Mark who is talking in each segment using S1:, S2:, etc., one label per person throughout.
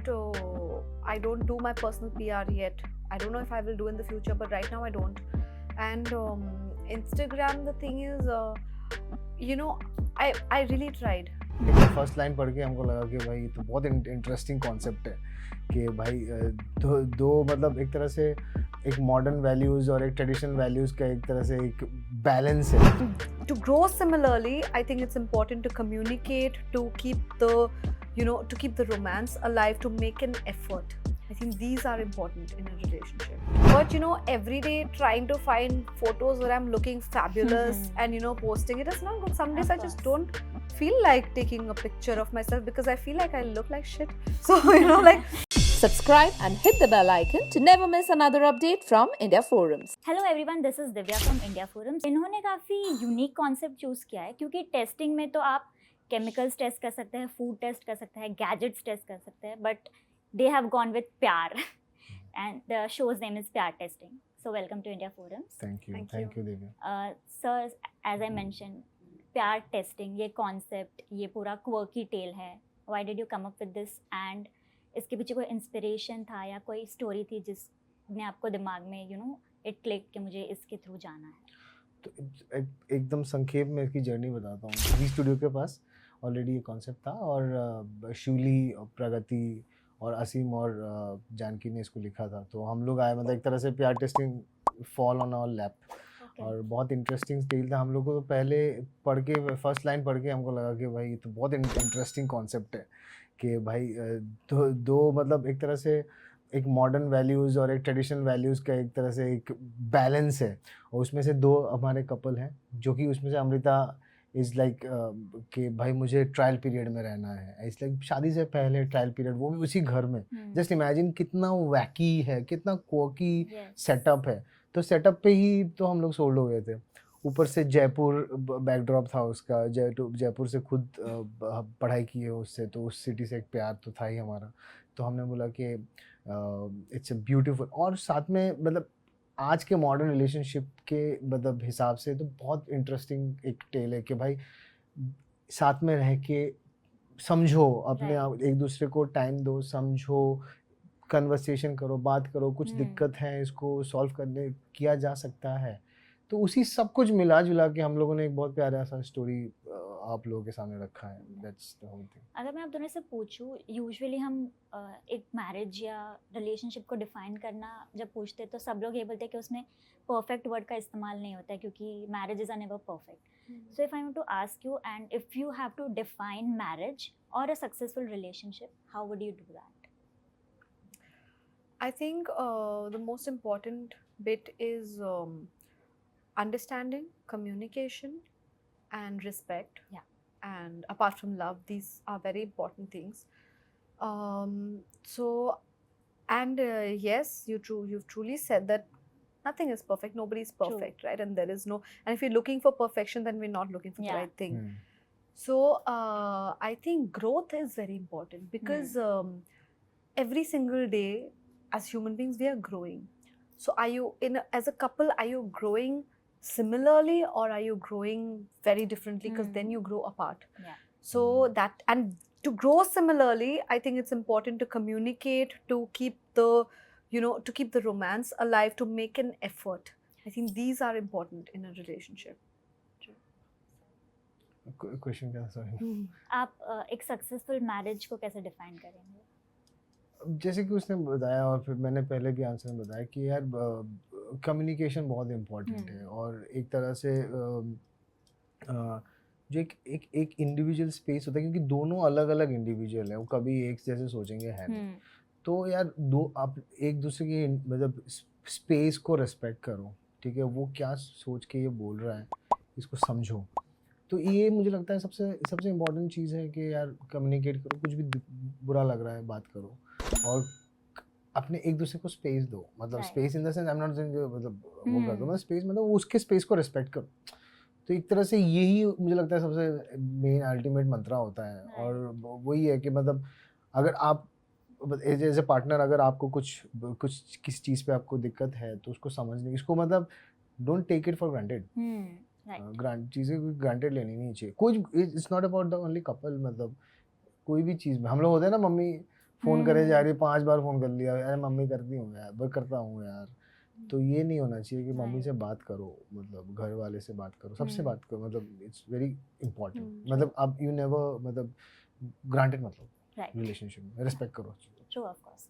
S1: don't do my personal PR yet. I don't know if I will do in the future, but right now I don't. And Instagram, the thing is, I really tried.
S2: First line पढ़ के हमको लगा कि भाई ये तो बहुत interesting concept है कि भाई दो मतलब एक तरह से एक मॉडर्न वैल्यूज और एक ट्रेडिशनल वैल्यूज का एक तरह से एक बैलेंस है.
S1: To grow similarly, I think it's important to communicate, to keep the romance alive, to make an effort. I think these are important in a relationship. But every day trying to find photos where I'm looking fabulous and posting it is not good. Some days I just don't feel like taking a picture of myself because I feel like I look like shit. So like.
S3: Subscribe and hit the bell icon to never miss another update from India Forums.
S4: Hello everyone, this is Divya from India forums. इन्होंने काफ़ी unique concept choose किया है क्योंकि testing में तो आप chemicals test कर सकते हैं, फूड टेस्ट कर सकते हैं, गैजेट्स टेस्ट कर सकते हैं, but they have gone with Pyaar and the show's name is Pyaar testing. So welcome to India forums.
S2: Thank you Divya.
S4: Sir, as I mention, Pyaar testing, ये कॉन्सेप्ट, ये पूरा क्वर्की टेल है. Why did you come up with this and इसके पीछे कोई inspiration था या कोई स्टोरी थी जिसने आपको दिमाग में इट क्लिक कि मुझे इसके थ्रू जाना है?
S2: तो एकदम संक्षेप में इसकी जर्नी बताता हूँ. जी स्टूडियो के पास ऑलरेडी ये कॉन्सेप्ट था और शिवली, प्रगति और असीम और जानकी ने इसको लिखा था. तो हम लोग आए, मतलब एक तरह से प्यार testing fall on our lap. और बहुत इंटरेस्टिंग स्टाइल था. हम लोग को तो पहले पढ़ के फर्स्ट लाइन पढ़ के हमको लगा कि भाई ये तो बहुत इंटरेस्टिंग कॉन्सेप्ट है कि भाई दो मतलब एक तरह से एक मॉडर्न वैल्यूज़ और एक ट्रेडिशनल वैल्यूज़ का एक तरह से एक बैलेंस है. और उसमें से दो हमारे कपल हैं, जो कि उसमें से अमृता इज़ लाइक कि भाई मुझे ट्रायल पीरियड में रहना है. इट्स लाइक शादी से पहले ट्रायल पीरियड, वो भी उसी घर में. जस्ट इमेजिन कितना वैकी है, कितना क्वर्की सेटअप है. तो सेटअप पे ही तो हम लोग सोल्ड हो गए थे. ऊपर से जयपुर बैकड्रॉप था उसका. जयपुर से खुद पढ़ाई की है उससे, तो उस सिटी से एक प्यार तो था ही हमारा. तो हमने बोला कि इट्स अ ब्यूटीफुल. और साथ में मतलब आज के मॉडर्न रिलेशनशिप के मतलब हिसाब से तो बहुत इंटरेस्टिंग एक टेल है कि भाई साथ में रह के समझो अपने आप, एक दूसरे को टाइम दो, समझो, कन्वर्सेशन करो, बात करो, कुछ दिक्कत है इसको सॉल्व करने किया जा सकता है. तो उसी सब कुछ मिला जुला के हम लोगों ने एक बहुत प्यारा सा स्टोरी आप लोगों के सामने रखा है. That's the whole thing.
S4: अगर मैं आप दोनों से पूछूं, यूजुअली हम एक मैरिज या रिलेशनशिप को डिफाइन करना जब पूछते हैं तो सब लोग ये बोलते हैं कि उसमें परफेक्ट वर्ड का इस्तेमाल नहीं होता है क्योंकि marriages are never perfect. So if I want to ask you, and if you have to define marriage और a successful relationship, how would you do that?
S1: I think the most important bit is understanding, communication, and respect.
S4: Yeah.
S1: And apart from love, these are very important things. Yes, you've truly said that nothing is perfect. Nobody is perfect, right? And there is no. And if you're looking for perfection, then we're not looking for the right thing. So I think growth is very important because every single day, as human beings, we are growing. So are you as a couple, are you growing similarly or are you growing very differently? Because then you grow apart.
S4: Yeah.
S1: So that, and to grow similarly, I think it's important to communicate, to keep the romance alive, to make an effort. I think these are important in a relationship.
S2: Question क्या? Sorry.
S4: आप एक successful marriage को कैसे define करेंगे?
S2: जैसे कि उसने बताया और फिर मैंने पहले भी आंसर में बताया कि यार कम्युनिकेशन बहुत इम्पोर्टेंट है. और एक तरह से जो एक इंडिविजुअल स्पेस होता है, क्योंकि दोनों अलग अलग इंडिविजुअल हैं, वो कभी एक जैसे सोचेंगे है नहीं. तो यार आप एक दूसरे की मतलब स्पेस को रिस्पेक्ट करो, ठीक है? वो क्या सोच के ये बोल रहा है, इसको समझो. तो ये मुझे लगता है सबसे इम्पोर्टेंट चीज़ है कि यार कम्युनिकेट करो. कुछ भी बुरा लग रहा है, बात करो और अपने एक दूसरे को स्पेस दो. मतलब space in the sense I am not saying मतलब वो कर दो, मतलब स्पेस मतलब उसके स्पेस को रिस्पेक्ट करो. तो एक तरह से यही मुझे लगता है सबसे मेन अल्टीमेट मंत्रा होता है. और वही है कि मतलब अगर आप एज ए पार्टनर, अगर आपको कुछ किस चीज़ पे आपको दिक्कत है तो उसको समझने, इसको मतलब don't take it for granted. चीज़ें ग्रांटेड लेनी नहीं चाहिए. कोई it's not about the only couple. मतलब कोई भी चीज़ में हम लोग होते हैं ना, मम्मी फोन करे जा रही है, 5 बार फोन कर लिया, अरे मम्मी करती हूँ यार, मैं करता हूँ यार। तो ये नहीं होना चाहिए कि मम्मी से बात करो, मतलब घर वाले से बात करो, सबसे बात करो, मतलब इट्स वेरी इंपॉर्टेंट। मतलब अब यू नेवर, मतलब ग्रांटेड, मतलब रिलेशनशिप में रिस्पेक्ट करो।
S4: True, of course.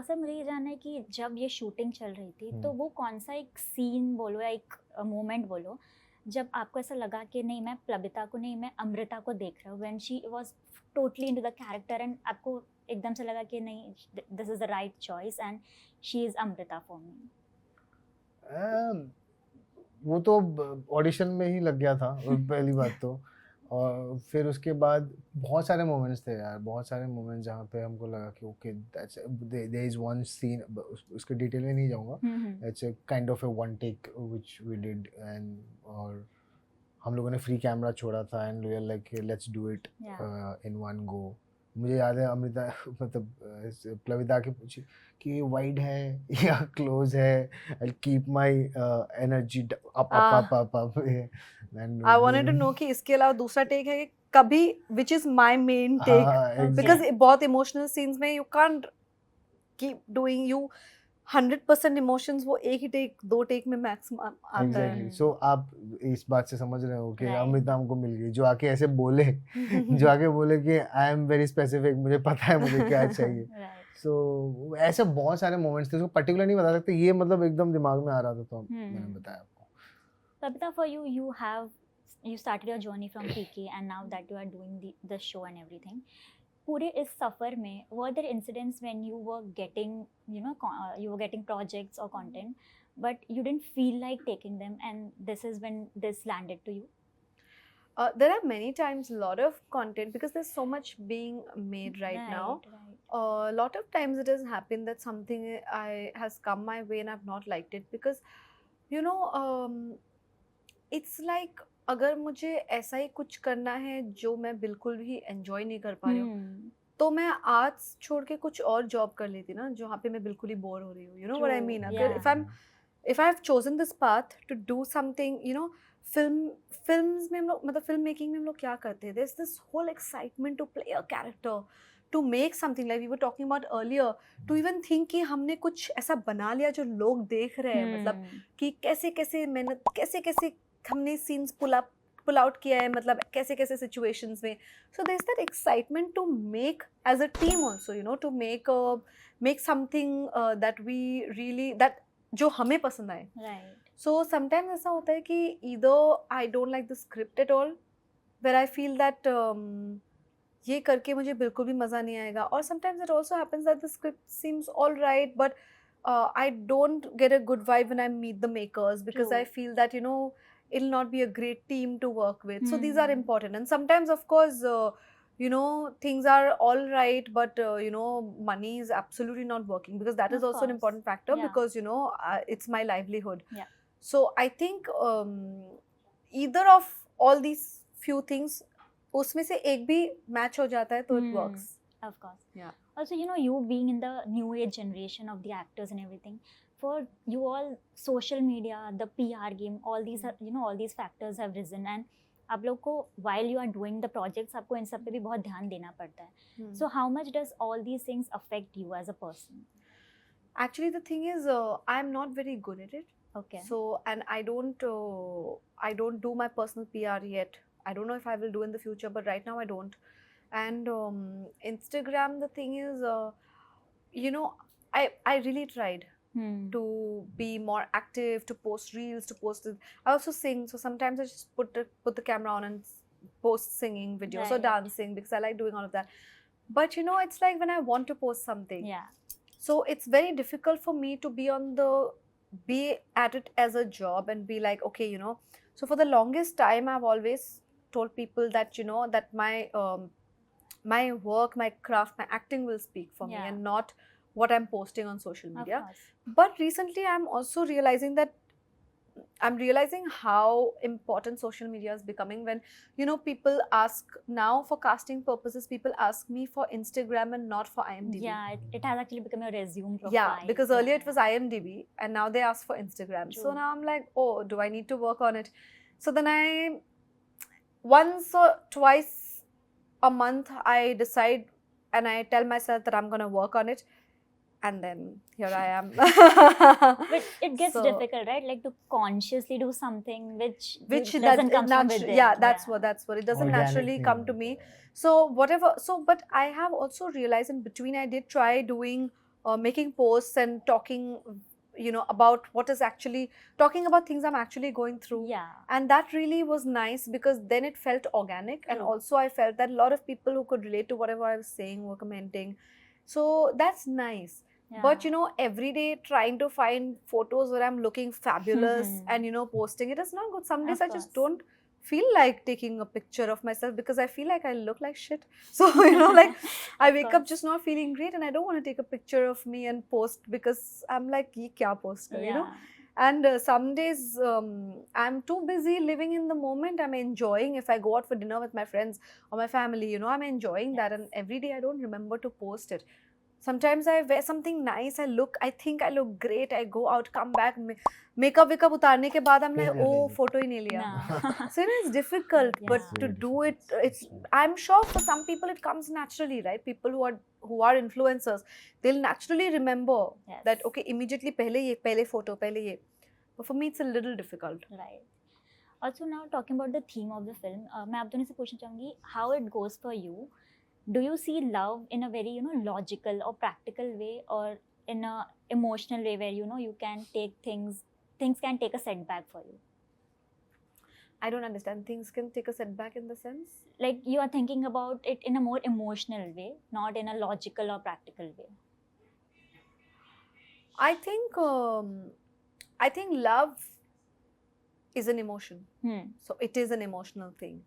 S4: सर मुझे ये जानना है कि जब ये शूटिंग चल रही थी तो वो कौन सा एक सीन बोलो या एक मोमेंट बोलो जब आपको ऐसा लगा कि नहीं मैं प्लबिता को नहीं, मैं अमृता को देख रहा हूँ, when she was totally into the character and आपको एकदम से लगा कि नहीं this is the right choice and she is Amrita for me?
S2: वो तो ऑडिशन में ही लग गया था पहली बात तो। और फिर उसके बाद बहुत सारे मोमेंट्स थे यार, बहुत सारे मोमेंट्स जहाँ पे हमको लगा कि okay that's there is one scene, उसके डिटेल में नहीं जाऊँगा, it's a kind of a one take which we did, and और हम लोगों ने फ्री कैमरा छोड़ा था and we are like let's do it in one go. मुझे याद है अमृता मतलब प्लविता के पूछी कि ये वाइड है या क्लोज है, I keep my energy up up up up.
S1: I wanted to know कि इसके अलावा दूसरा टेक है कि कभी which is my main take, because बहुत इमोशनल सीन्स में you can't keep doing, you 100% emotions वो एक ही टेक, 2 टेक में मैक्सिमम आता है।
S2: एग्जैक्टली। सो आप इस बात से समझ रहे हो कि अमृता हमको मिल गई, जो आके ऐसे बोले जो आके बोले कि आई एम वेरी स्पेसिफिक, मुझे पता है मुझे क्या चाहिए। सो ऐसे बहुत सारे मोमेंट्स थे, उसको पर्टिकुलर नहीं बता सकते, ये मतलब एकदम दिमाग में आ रहा था तो मैंने बताया आपको।
S4: Babita, for you, you started your journey from PK and now that you are doing the show and everything. पूरे इस सफर में were there incidents when you were getting, you were getting projects or content, but you didn't feel like taking them, and this is when this landed to you?
S1: There are many times a lot of content because there's so much being made right now. A lot of times it has happened that something has come my way and I've not liked it because it's like अगर मुझे ऐसा ही कुछ करना है जो मैं बिल्कुल भी एंजॉय नहीं कर पा रही हूँ तो मैं आर्ट्स छोड़ के कुछ और जॉब कर लेती ना जहाँ पे मैं बिल्कुल ही बोर हो रही हूँ, you know what I mean. अगर if I have chosen this path to do something, films में हम लोग, मतलब फिल्म मेकिंग में हम लोग क्या करते हैं, there's this whole excitement to play a character, to make something like we were talking about earlier, to even think कि हमने कुछ ऐसा बना लिया जो लोग देख रहे हैं, मतलब कि कैसे कैसे मेहनत, कैसे कैसे हमने सीन्स पुल आउट किया है, मतलब कैसे कैसे सिचुएशंस में. So there is that excitement to make as a team also, you know, to make something that we really, that जो हमें पसंद आए. सो समटाइम्स ऐसा होता है कि either I don't like the script at all, where I feel that ये करके मुझे बिल्कुल भी मज़ा नहीं आएगा, और sometimes it also happens that the script seems all right but I don't get a good vibe when I meet the makers, because I feel that, you know, it'll not be a great team to work with. So these are important. And sometimes, of course, you know, things are all right, but, you know, money is absolutely not working, because that is also an important factor, because, you know, it's my livelihood. So I think either of all these few things, उसमें से एक भी match हो जाता है तो it works.
S4: Of course. Yeah. Also, you know, you being in the new age generation of the actors and everything, for you all, social media, the PR game, all these are, you know, all these factors have risen, and आप लोग को while you are doing the projects आपको इन सब पे भी बहुत ध्यान देना पड़ता है. So how much does all these things affect you as a person?
S1: Actually, the thing is, I'm not very good at it.
S4: Okay.
S1: So, and I don't do my personal PR yet. I don't know if I will do in the future, but right now I don't. And Instagram, the thing is, you know, I really tried to be more active, to post reels, to post it. I also sing, so sometimes I just put the camera on and post singing videos or dancing, because I like doing all of that. But you know, it's like when I want to post something, so it's very difficult for me to be at it as a job and be like, okay, you know. So for the longest time I've always told people that, you know, that my work, my craft, my acting will speak for me, and not what I'm posting on social media. But recently I'm also realizing how important social media is becoming, when, you know, people ask now for casting purposes, people ask me for Instagram and not for IMDb.
S4: Yeah, it has actually become a resume profile.
S1: Yeah, because earlier it was IMDb and now they ask for Instagram. True. So now I'm like, oh, do I need to work on it? So then once or twice a month I decide and I tell myself that I'm gonna work on it, and then here I am.
S4: But it gets
S1: So-
S4: difficult, right? Like to consciously do something which
S1: which
S4: doesn't come from within.
S1: yeah, that's what it doesn't
S2: Organic
S1: naturally
S2: नहीं
S1: come to
S2: होता
S1: me.
S2: है।
S1: So whatever, so but I have also realized in between I did try doing making posts and talking, you know, about what is actually talking about things I'm actually going through.
S4: Yeah.
S1: And that really was nice because then it felt organic, and
S4: True.
S1: also I felt that a lot of people who could relate to whatever I was saying were commenting. So that's nice.
S4: Yeah.
S1: But you know, every day trying to find photos where I'm looking fabulous
S4: Mhm.
S1: and you know posting it is not good. Some days
S4: Of
S1: I just
S4: course.
S1: don't feel like taking a picture of myself because I feel like I look like shit. So you know, like I
S4: Of
S1: wake up
S4: course.
S1: just not feeling great, and I don't want to take a picture of me and post because I'm like, ye kya post kar, you know.
S4: Yeah.
S1: And some days I'm too busy living in the moment. I'm enjoying if I go out for dinner with my friends or my family, you know, I'm enjoying that. And every day I don't remember to post it. Sometimes I wear something nice, I think I look great, I go out, come back, makeup उतारने के बाद I'm
S2: फिर
S1: like,
S2: कर
S1: oh,
S2: लेंगे।
S1: photo ही नहीं लिया.
S4: No.
S1: So you know, it's difficult, but
S4: Yeah.
S1: to
S2: Very
S1: do it,
S2: difficult.
S1: it's. I'm sure for some people it comes naturally, right? People who are influencers, they'll naturally remember
S4: Yes.
S1: that okay, immediately पहले photo, पहले ये. But for me, it's a little difficult.
S4: Right. Also, now talking about the theme of the film, मैं आप दोनों से पूछना चाहूँगी how it goes for you. Do you see love in a very, you know, logical or practical way, or in a emotional way where, you know, you can take things can take a setback for you?
S1: I don't understand. Things can take a setback in the sense.
S4: Like you are thinking about it in a more emotional way, not in a logical or practical way.
S1: I think love is an emotion. So it is an emotional thing.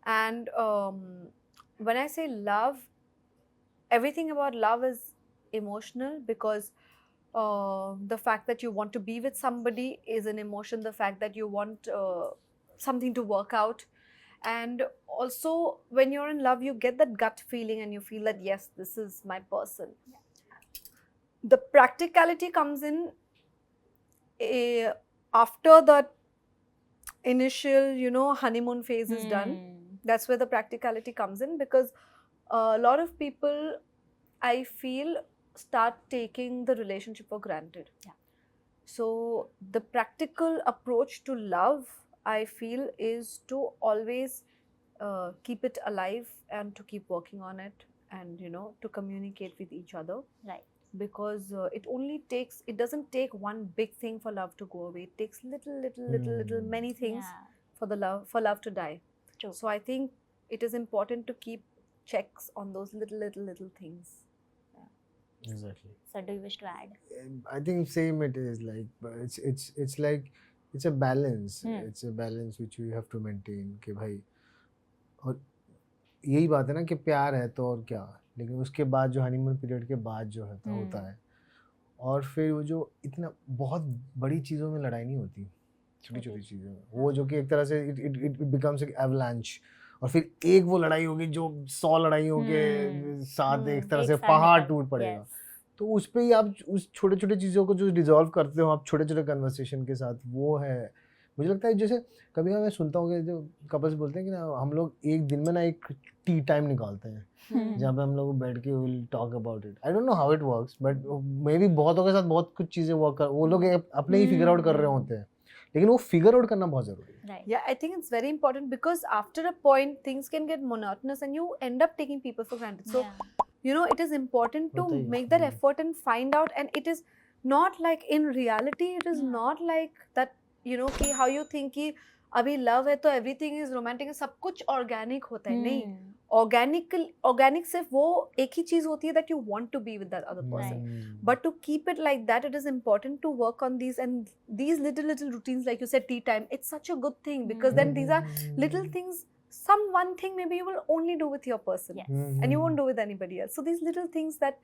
S1: And when I say love, everything about love is emotional because the fact that you want to be with somebody is an emotion. The fact that you want something to work out. And also, when you're in love, you get that gut feeling and you feel that, yes, this is my person. The practicality comes in after that initial, you know, honeymoon phase is done. That's where the practicality comes in because a lot of people, I feel, start taking the relationship for granted.
S4: Yeah.
S1: So the practical approach to love, I feel, is to always keep it alive and to keep working on it, and you know, to communicate with each other.
S4: Right.
S1: Because it doesn't take one big thing for love to go away. It takes little many things
S4: Yeah.
S1: for love to die.
S4: True.
S1: So I think it is important to keep checks on those little things.
S2: Exactly.
S4: So do you wish to add?
S2: I think same it is like, but it's like it's a balance. It's a balance which we have to maintain कि भाई, और यही बात है ना कि प्यार है तो और क्या, लेकिन उसके बाद जो हनीमून पीरियड के बाद जो है होता है, और फिर वो जो इतना बहुत बड़ी चीज़ों में लड़ाई नहीं होती, छोटी छोटी चीज़ों में, वो जो कि एक तरह से इट बिकम्स एक एवलांच, और फिर एक वो लड़ाई होगी जो 100 लड़ाइयों के साथ एक तरह से पहाड़ टूट पड़ेगा. तो उस पे ही आप उस छोटे छोटे चीज़ों को जो रिजॉल्व करते हो आप छोटे छोटे कन्वर्सेशन के साथ, वो है. मुझे लगता है जैसे कभी कभी मैं सुनता हूँ कि जो कपल्स बोलते हैं कि ना हम लोग एक दिन में ना एक टी टाइम निकालते हैं जहाँ पे हम लोग बैठ के will talk about it. I don't know how it works, but may be बहुतों के साथ बहुत कुछ चीज़ें वर्क कर, वो लोग अपने ही फिगर आउट कर रहे होते हैं, लेकिन वो फिगर आउट करना बहुत ज़रूरी है.
S4: Right.
S1: Yeah, I think it's very important because after a point things can get monotonous and you end up taking people for granted. So you know, it is important to
S2: होता ही है.
S1: make that effort and find out, and it is not like in reality it is not like that, you know, कि how you think कि अभी love है तो everything is romantic, सब कुछ organic होता है. नहीं, organic सिर्फ वो एक ही चीज़ होती है that you want to be with that other person. But to keep it like that, it is important to work on these, and these little routines, like you said, tea time, it's such a good thing because then these are little things. Some one thing maybe you will only do with your person,
S4: Yes.
S1: and you won't do with anybody else. So these little things that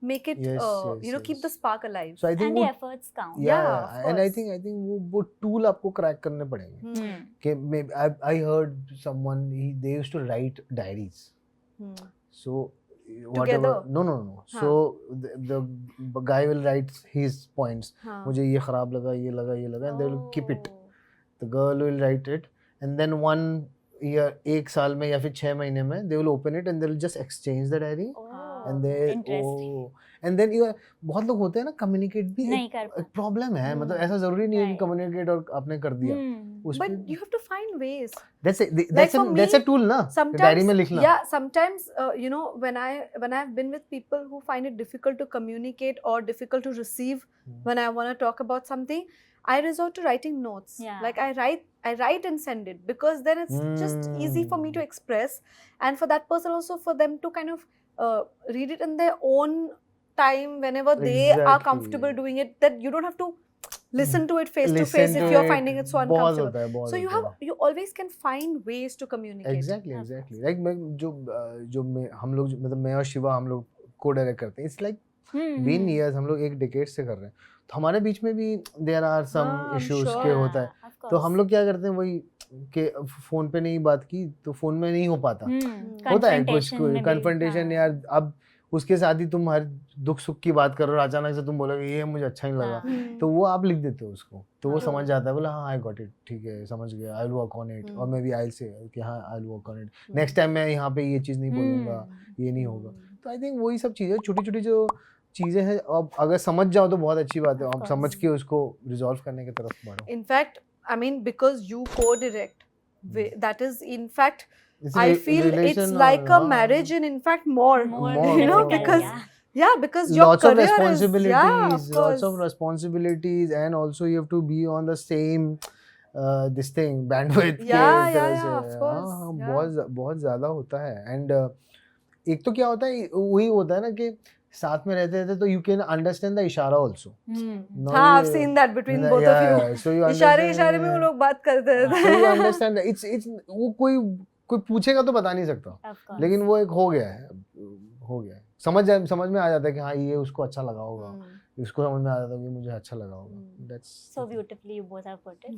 S1: make it,
S2: Yes,
S1: you know, keep the spark alive.
S2: So I think
S4: And the
S2: वो
S4: efforts count.
S1: Yeah, of
S2: and I
S1: course.
S2: think वो tool आपको crack करने पड़ेंगे. कि I heard someone they used to write diaries. So whatever,
S1: Together?
S2: no. So the guy will write his points. मुझे ये खराब लगा, ये लगा, and they will keep it. The girl will write it, and then one year, एक साल में या फिर 6 महीने में, they will open it and they will just exchange the diary. and then
S4: interest
S2: and then you बहुत लोग होते हैं ना कम्युनिकेट भी
S4: नहीं कर
S2: एक प्रॉब्लम है मतलब ऐसा जरूरी नहीं है कि कम्युनिकेट और आपने कर दिया उस
S1: But you have to find ways.
S2: that's a tool ना डायरी में लिखना
S1: Yeah, sometimes you know when I've been with people who find it difficult to communicate or difficult to receive when I want to talk about something, I resort to writing notes.
S4: Yeah.
S1: Like I write and send it because then it's just easy for me to express, and for that person also, for them to kind of read it in their own time whenever they are
S2: Exactly.
S1: comfortable doing it, that you don't have to listen to it face to
S2: Listen
S1: face if
S2: to
S1: you're
S2: it,
S1: finding it so
S2: बहुत
S1: uncomfortable.
S2: होता है, बहुत
S1: So you
S2: होता
S1: have you always can find ways to communicate.
S2: Exactly. Like मैं जो मैं हम लोग मतलब मैं और शिवा हम लोग को डायरेक्ट करते हैं. It's like been years हम लोग एक decade से कर रहे हैं. तो हमारे बीच में भी there are some
S1: I'm
S2: issues
S1: sure.
S2: के होता है.
S4: of
S2: तो
S4: course.
S2: हम लोग क्या करते हैं वही कि फोन पे नहीं बात की तो फोन में नहीं हो पाता. होता है कुछ
S4: Confrontation में भी,
S2: कन्फ्रंटेशन
S4: हाँ.
S2: यार. अब उसके साथ ही तुम हर दुख सुख की बात कर रहे हो, अचानक से तुम बोलोगे ये मुझे अच्छा नहीं लगा,
S4: हाँ.
S2: तो वो आप लिख देते हो उसको, तो वो
S4: हाँ.
S2: समझ जाता है, बोला हाँ आई गॉट इट, ठीक है समझ गया, I will work on it, और मैं भी आई से कि हाँ I will work on it, next time मैं यहाँ पे ये चीज़ नहीं बोलूँगा, ये नहीं होगा. तो आई थिंक वही सब चीज़ें छोटी छोटी जो चीज़ें हैं, अब अगर समझ जाओ तो बहुत अच्छी बात है, आप समझ के उसको रिजॉल्व करने की तरफ बढ़ो.
S1: In fact, I mean, because you co-direct, that is in fact, I feel it's like a marriage in fact more, you know, because because your
S2: lots of
S1: career
S2: responsibilities,
S1: is, yeah, of course.
S2: lots of responsibilities, and also you have to be on the same this thing bandwidth के तरह से.
S1: of course,
S2: हाँ, बहुत ज़्यादा होता है. And एक तो क्या होता है, वही होता है ना कि साथ में रहते रहते तो you can understand the इशारा also.
S1: हाँ, I've seen that between both of you.
S2: So you
S1: इशारे में वो लोग बात करते रहते
S2: so
S1: हैं.
S2: you understand that it's वो कोई पूछेगा तो बता नहीं सकता, लेकिन वो एक हो गया है, समझ में आ जाता है कि हाँ ये उसको अच्छा लगा होगा, इसको समझ में आ जाता है कि मुझे अच्छा लगा होगा. That's
S4: So beautifully you both have put it.